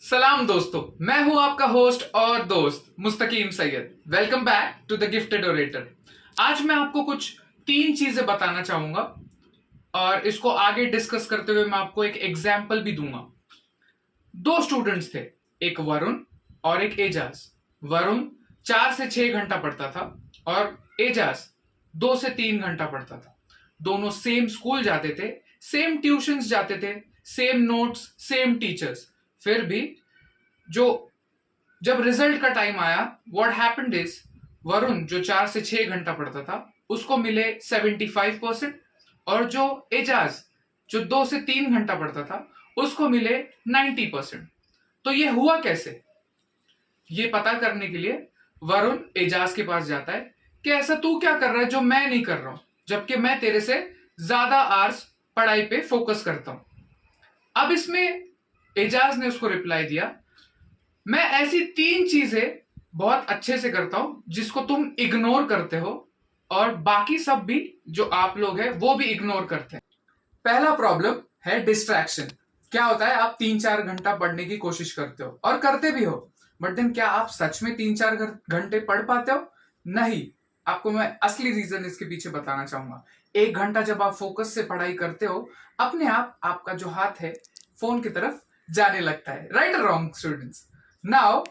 सलाम दोस्तों, मैं हूं आपका होस्ट और दोस्त Mustakeem Syed. Welcome back to the gifted orator. आज मैं आपको कुछ 3 चीजें बताना चाहूंगा और इसको आगे डिस्कस करते हुए मैं आपको एक एग्जाम्पल भी दूंगा। 2 स्टूडेंट्स थे, एक वरुण और एक एजाज। वरुण 4 से 6 घंटा पढ़ता था और एजाज 2 से 3 घंटा पढ़ता था। दोनों सेम स्कूल जाते थे, सेम ट्यूशंस जाते थे, सेम नोट्स, सेम टीचर्स। फिर भी जो जब रिजल्ट का टाइम आया, व्हाट हैपेंड इज, वरुण जो 4 से 6 घंटा पढ़ता था उसको मिले 75% और जो एजाज जो 2 से 3 घंटा पढ़ता था उसको मिले 90%। तो ये हुआ कैसे? ये पता करने के लिए वरुण एजाज के पास जाता है कि ऐसा तू क्या कर रहा है जो मैं नहीं कर रहा हूं, जबकि मैं तेरे से ज्यादा आवर्स पढ़ाई पे फोकस करता हूं। अब इसमें एजाज ने उसको रिप्लाई दिया, मैं ऐसी 3 चीजें बहुत अच्छे से करता हूं जिसको तुम इग्नोर करते हो और बाकी सब भी जो आप लोग हैं वो भी इग्नोर करते हैं। पहला प्रॉब्लम है डिस्ट्रैक्शन। क्या होता है, आप 3-4 घंटा पढ़ने की कोशिश करते हो और करते भी हो, बट देन क्या आप सच में 3-4 घंटे पढ़ पाते हो? नहीं। आपको मैं असली रीजन इसके पीछे बताना चाहूंगा। 1 घंटा जब आप फोकस से पढ़ाई करते हो, अपने आप आपका जो हाथ है फोन की तरफ जाने लगता है। राइट और wrong students? Now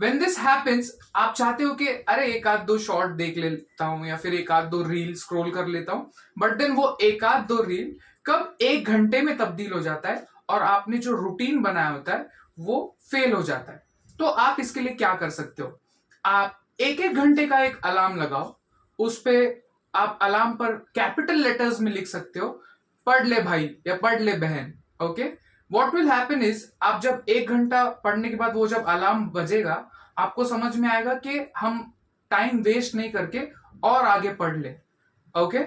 when this happens, आप चाहते हो कि अरे एक आध दो शॉर्ट देख लेता हूं या फिर एक आध दो रील स्क्रॉल कर लेता हूं, बट देन वो एक आध दो रील कब 1 घंटे में तब्दील हो जाता है और आपने जो रूटीन बनाया होता है वो फेल हो जाता है। तो आप इसके लिए क्या कर सकते हो? आप एक एक घंटे का एक अलार्म लगाओ। उस पे आप अलार्म पर कैपिटल लेटर्स में लिख सकते हो, पढ़ ले भाई या पढ़ ले बहन। Okay, what will happen is, आप जब 1 घंटा पढ़ने के बाद वो जब अलार्म बजेगा, आपको समझ में आएगा कि हम टाइम वेस्ट नहीं करके और आगे पढ़ ले। ओके,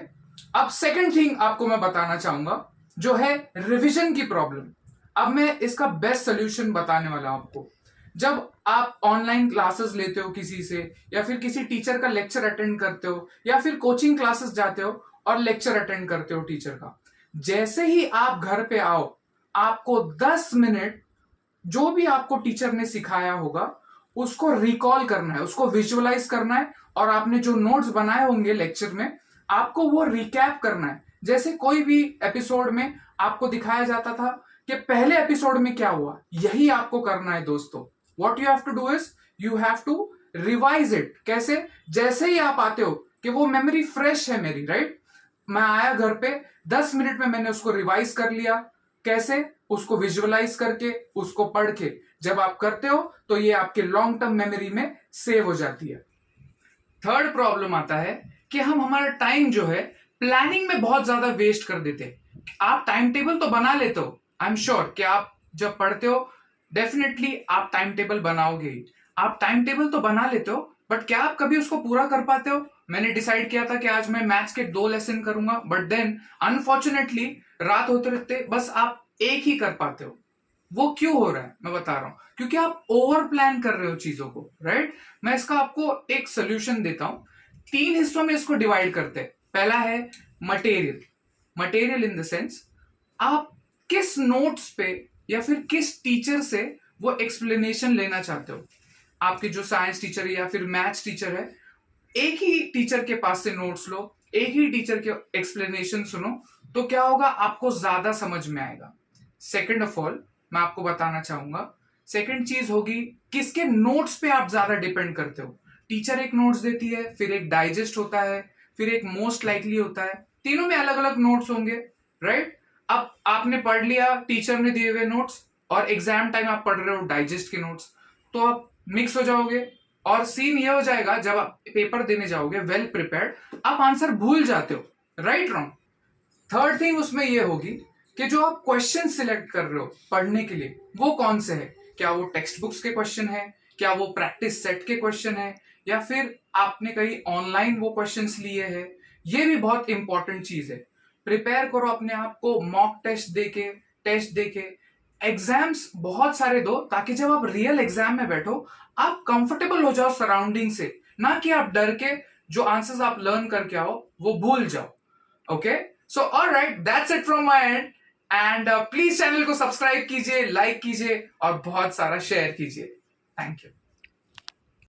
अब सेकंड थिंग आपको मैं बताना चाहूंगा जो है रिवीजन की प्रॉब्लम। अब मैं इसका बेस्ट सोल्यूशन बताने वाला हूं आपको। जब आप ऑनलाइन क्लासेस लेते हो किसी से या फिर किसी टीचर का लेक्चर अटेंड करते हो या फिर कोचिंग क्लासेस जाते हो और लेक्चर अटेंड करते हो टीचर का, जैसे ही आप घर पे आओ, आपको 10 मिनट जो भी आपको टीचर ने सिखाया होगा उसको रिकॉल करना है, उसको विजुअलाइज करना है और आपने जो नोट्स बनाए होंगे लेक्चर में, आपको वो रिकैप करना है। जैसे कोई भी एपिसोड में आपको दिखाया जाता था कि पहले एपिसोड में क्या हुआ, यही आपको करना है दोस्तों। What you have to do is you have to revise it. कैसे? जैसे ही आप आते हो कि वो मेमोरी फ्रेश है मेरी, राइट? मैं आया घर पे, 10 मिनट में मैंने उसको रिवाइज कर लिया। कैसे? उसको विजुअलाइज करके, उसको पढ़ के। जब आप करते हो तो ये आपके लॉन्ग टर्म मेमोरी में सेव हो जाती है। थर्ड प्रॉब्लम आता है कि हम हमारा टाइम जो है प्लानिंग में बहुत ज्यादा वेस्ट कर देते हैं। आप टाइम टेबल तो बना लेते हो, आई एम श्योर कि आप जब पढ़ते हो डेफिनेटली आप टाइम टेबल बनाओगे ही। आप टाइम टेबल तो बना लेते हो, बट क्या आप कभी उसको पूरा कर पाते हो? मैंने डिसाइड किया था कि आज मैं मैथ्स के 2 लेसन करूंगा, बट देन अनफॉर्चुनेटली रात होते रहते बस आप एक ही कर पाते हो। वो क्यों हो रहा है मैं बता रहा हूं, क्योंकि आप ओवर प्लान कर रहे हो चीजों को, राइट? मैं इसका आपको एक सोल्यूशन देता हूं। 3 हिस्सों में इसको डिवाइड करते हैं। पहला है material. Material in the sense, आप किस नोट्स पे या फिर किस टीचर से वो एक्सप्लेनेशन लेना चाहते हो। आपके जो साइंस टीचर है या फिर मैथ्स टीचर है, एक ही टीचर के पास से नोट्स लो, एक ही टीचर के एक्सप्लेनेशन सुनो, तो क्या होगा, आपको ज्यादा समझ में आएगा। सेकंड ऑफ ऑल मैं आपको बताना चाहूंगा, सेकंड चीज होगी किसके नोट्स पे आप ज्यादा डिपेंड करते हो। टीचर एक नोट्स देती है, फिर एक डाइजेस्ट होता है, फिर एक मोस्ट लाइकली होता है। तीनों में अलग अलग नोट्स होंगे, राइट? अब आपने पढ़ लिया टीचर ने दिए हुए नोट्स और एग्जाम टाइम आप पढ़ रहे हो डाइजेस्ट के नोट्स, तो आप मिक्स हो जाओगे और सीन ये हो जाएगा, जब आप पेपर देने जाओगे वेल प्रिपेयर्ड, आप आंसर भूल जाते हो। Right wrong? थर्ड थिंग उसमें ये होगी कि जो आप क्वेश्चन सिलेक्ट कर रहे हो पढ़ने के लिए वो कौन से है। क्या वो टेक्स्ट बुक्स के क्वेश्चन है, क्या वो प्रैक्टिस सेट के क्वेश्चन है, या फिर आपने कहीं ऑनलाइन वो क्वेश्चंस लिए हैं। ये भी बहुत इंपॉर्टेंट चीज है। प्रिपेयर करो अपने आप को, मॉक टेस्ट देके एग्जाम्स बहुत सारे दो, ताकि जब आप रियल एग्जाम में बैठो आप कंफर्टेबल हो जाओ सराउंडिंग से, ना कि आप डर के जो आंसर्स आप लर्न करके आओ वो भूल जाओ। Okay, so alright, that's it from my and. And please channel को सब्सक्राइब कीजिए, लाइक कीजिए और बहुत सारा शेयर कीजिए। Thank you.